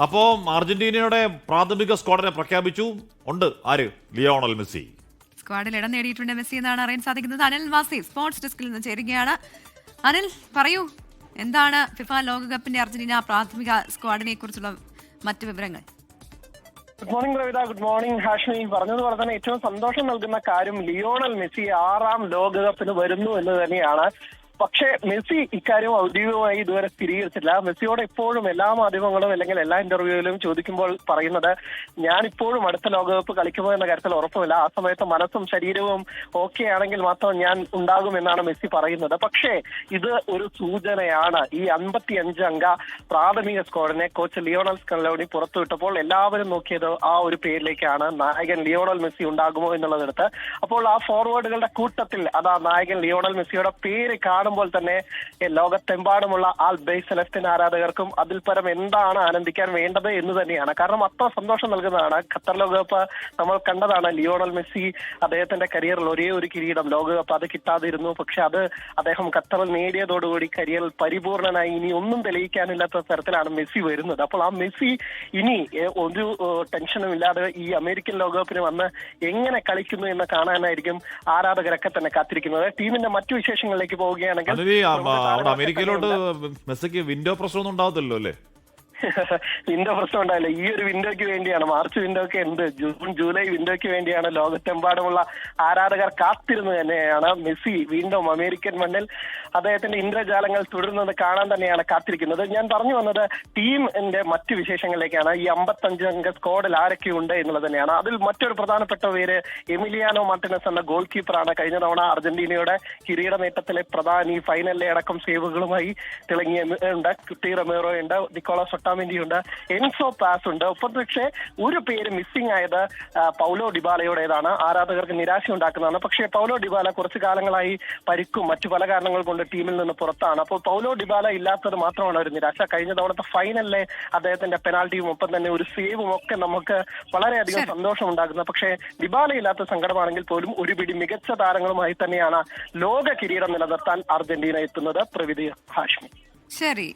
അപ്പോൾ അർജന്റീനയുടെ പ്രാഥമിക സ്ക്വാഡിനെ പ്രഖ്യാപിച്ചു. ഉണ്ട് ആര്? ലിയോണൽ മെസ്സി സ്ക്വാഡിൽ ഇടം നേടിയിട്ടുണ്ട് മെസ്സി എന്നാണ് അറിയാൻ സാധിക്കുന്നത്. അനിൽ വാസി സ്പോർട്സ് ഡെസ്കിൽ നിന്ന് ചേരുകയാണ്. അനിൽ, പറയൂ, എന്താണ് ഫിഫ ലോകകപ്പിന്റെ അർജന്റീന പ്രാഥമിക സ്ക്വാഡിനെ കുറിച്ചുള്ള മറ്റു വിവരങ്ങൾ? Good morning Ravitha, good morning Hashmi. പറഞ്ഞതുപോലെ തന്നെ ഏറ്റവും സന്തോഷം നൽകുന്ന കാര്യം ലിയോണൽ മെസ്സി 6ാം ലോകകപ്പിന് വരുന്നു എന്ന് തന്നെയാണ്. പക്ഷേ മെസ്സി ഇക്കാര്യം ഔദ്യോഗികമായി ഇതുവരെ സ്ഥിരീകരിച്ചില്ല. മെസ്സിയോട് എപ്പോഴും എല്ലാ മാധ്യമങ്ങളും അല്ലെങ്കിൽ എല്ലാ ഇന്റർവ്യൂവിലും ചോദിക്കുമ്പോൾ പറയുന്നത് ഞാൻ ഇപ്പോഴും അടുത്ത ലോകകപ്പ് കളിക്കുമോ എന്ന കാര്യത്തിൽ ഉറപ്പുമില്ല, ആ സമയത്ത് മനസ്സും ശരീരവും ഓക്കെ ആണെങ്കിൽ മാത്രം ഞാൻ ഉണ്ടാകുമെന്നാണ് മെസ്സി പറയുന്നത്. പക്ഷേ ഇത് ഒരു സൂചനയാണ്. ഈ 55 അംഗ പ്രാഥമിക സ്ക്വാഡിനെ കോച്ച് ലിയോണൽ സ്കലോണി പുറത്തുവിട്ടപ്പോൾ എല്ലാവരും നോക്കിയത് ആ ഒരു പേരിലേക്കാണ്, നായകൻ ലിയോണൽ മെസ്സി ഉണ്ടാകുമോ എന്നുള്ളതെടുത്ത്. അപ്പോൾ ആ ഫോർവേഡുകളുടെ കൂട്ടത്തിൽ അതാ നായകൻ ലിയോണൽ മെസ്സിയുടെ പേര് കാണുമ്പോൾ തന്നെ ലോകത്തെമ്പാടുമുള്ള ആൽ ബേസ് സെലസ്റ്റിൻ ആരാധകർക്കും അതിൽ പരം എന്താണ് ആനന്ദിക്കാൻ വേണ്ടത് എന്ന് തന്നെയാണ്. കാരണം അത്ര സന്തോഷം നൽകുന്നതാണ്. ഖത്തർ ലോകകപ്പ് നമ്മൾ കണ്ടതാണ്. ലിയോണൽ മെസ്സി അദ്ദേഹത്തിന്റെ കരിയറിൽ ഒരേ ഒരു കിരീടം ലോകകപ്പ് അത് കിട്ടാതിരുന്നു. പക്ഷെ അത് അദ്ദേഹം ഖത്തറിൽ നേടിയതോടുകൂടി കരിയറിൽ പരിപൂർണനായി ഇനി ഒന്നും തെളിയിക്കാനില്ലാത്ത തരത്തിലാണ് മെസ്സി വരുന്നത്. അപ്പോൾ ആ മെസ്സി ഇനി ഒരു ടെൻഷനും ഇല്ലാതെ ഈ അമേരിക്കൻ ലോകകപ്പിന് വന്ന് എങ്ങനെ കളിക്കുന്നു എന്ന് കാണാനായിരിക്കും ആരാധകരൊക്കെ തന്നെ കാത്തിരിക്കുന്നത്. ടീമിന്റെ മറ്റു വിശേഷങ്ങളിലേക്ക് പോവുകയാണെങ്കിൽ അമേരിക്കയിലോട്ട് മെസ്സിക്ക് വിൻഡോ പ്രശ്നമൊന്നും ഉണ്ടാകത്തില്ലല്ലോ അല്ലേ? വിൻഡോ പ്രശ്നം ഉണ്ടായില്ല. ഈ ഒരു വിൻഡോയ്ക്ക് വേണ്ടിയാണ്, മാർച്ച് വിൻഡോയ്ക്ക് എന്ത് ജൂൺ ജൂലൈ വിൻഡോയ്ക്ക് വേണ്ടിയാണ് ലോകത്തെമ്പാടുമുള്ള ആരാധകർ കാത്തിരുന്നു തന്നെയാണ്. മെസ്സി വീണ്ടും അമേരിക്കൻ മണ്ണിൽ അദ്ദേഹത്തിന്റെ ഇന്ദ്രജാലങ്ങൾ തുടരുന്നത് കാണാൻ തന്നെയാണ് കാത്തിരിക്കുന്നത്. ഞാൻ പറഞ്ഞു വന്നത് ടീമിന്റെ മറ്റു വിശേഷങ്ങളിലേക്കാണ്. ഈ 55 അംഗ സ്ക്വാഡിൽ ആരൊക്കെയുണ്ട് എന്നുള്ളത് തന്നെയാണ്. അതിൽ മറ്റൊരു പ്രധാനപ്പെട്ട പേര് എമിലിയാനോ മാർട്ടിനസ് എന്ന ഗോൾ കീപ്പറാണ്. കഴിഞ്ഞ തവണ അർജന്റീനയുടെ കിരീട നേട്ടത്തിലെ പ്രധാനി ഫൈനലിലെ അടക്കം സേവുകളുമായി തിളങ്ങിയുണ്ട്. കുട്ടി റൊമേറോ ഉണ്ട്, നിക്കോളാസ് ഒട്ടാമെന്റി ഉണ്ട്, എൻസോ പാസ് ഉണ്ട്. ഒപ്പം പക്ഷേ ഒരു പേര് മിസ്സിംഗ് ആയത് പൗലോ ഡിബാലയുടേതാണ്. ആരാധകർക്ക് നിരാശ ഉണ്ടാക്കുന്നതാണ്. പക്ഷേ പൗലോ ഡിബാല കുറച്ചു കാലങ്ങളായി പരിക്കും മറ്റു പല കാരണങ്ങൾ കൊണ്ട് ടീമിൽ നിന്ന് പുറത്താണ്. അപ്പോൾ പൗലോ ഡിബാല ഇല്ലാത്തത് മാത്രമാണ് ഒരു നിരാശ. കഴിഞ്ഞ തവണത്തെ ഫൈനലിലെ അദ്ദേഹത്തിന്റെ പെനാൽറ്റിയും ഒപ്പം തന്നെ ഒരു സേവും ഒക്കെ നമുക്ക് വളരെയധികം സന്തോഷം ഉണ്ടാക്കുന്നത്. പക്ഷേ ഡിബാല ഇല്ലാത്ത സങ്കടമാണെങ്കിൽ പോലും ഒരു പിടി മികച്ച താരങ്ങളുമായി തന്നെയാണ് ലോക കിരീടം നിലനിർത്താൻ അർജന്റീന എത്തുന്നത്. പ്രവിധി, ഹാഷ്മി. ശരി.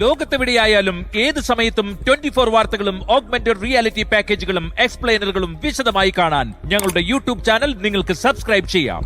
ലോകത്തെവിടെയായാലും ഏത് സമയത്തും 24 വാർത്തകളും ഓഗ്മെന്റഡ് റിയാലിറ്റി പാക്കേജുകളും എക്സ്പ്ലെയിനറുകളും വിശദമായി കാണാൻ ഞങ്ങളുടെ യൂട്യൂബ് ചാനൽ നിങ്ങൾക്ക് സബ്സ്ക്രൈബ് ചെയ്യാം.